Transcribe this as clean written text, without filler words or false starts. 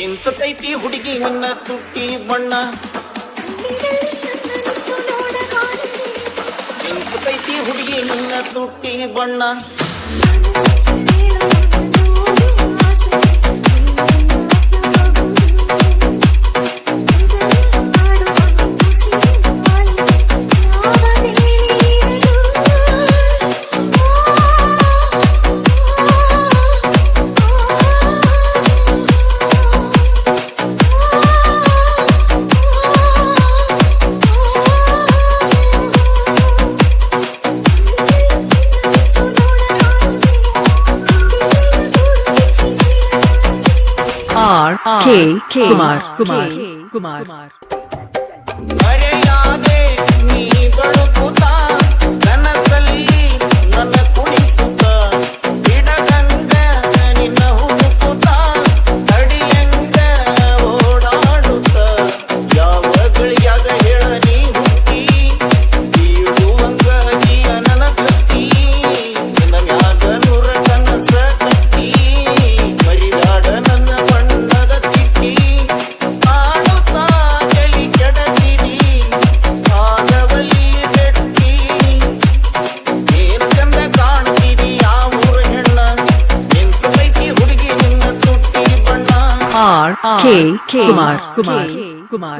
ಮಿಂಚತೈತಿ ಹುಡುಗಿ ನಿನ್ನ ತುಟ್ಟಿ ಬಣ್ಣ ಮಿಂಚತೈತಿ ಹುಡುಗಿ ನಿನ್ನ ತುಟ್ಟಿ ಬಣ್ಣ Kumar. ಮರೆಯಾದೆ ನೀ ಬಳುಕುತ್ತಾ ಕನಸಲ್ಲಿ ನನ್ನ ಕುಣಿಸುತ್ತ ಬಿಡದಂಗ ನಿನ್ನ ಹುಡುಕುತ್ತಾ ತಡಿಯಂಗ ಓಡಾಡುತ್ತ ಯಾವ ಗಳಿಯಾಗ ಹೇಳ ನೀ ಹುಟ್ಟಿ ಬೀಳುವಂಗ ನೀಯ ನನ್ನ ದೃಷ್ಟಿ ನಿನ್ನ ಮ್ಯಾಗ ನೂರ ಕನಸ ಕಟ್ಟಿ ಮರಿದಾಡ ನನ್ನ ಬಣ್ಣದ ಚಿಟ್ಟಿ ಆಡುತ್ತಾ ಚಳಿ ಕೆಡಸಿದಿ ಆದವಲ್ಲಿ ಬೆಟ್ಟಿ ಏನು ಚಂದ ಕಾಣ್ತಿದಿ ಆ ಊರ ಹೆಣ್ಣ ನಿಂತೈತಿ ಹುಡುಗಿ ನಿನ್ನ ತುಟ್ಟಿ ಬಣ್ಣ Kumar.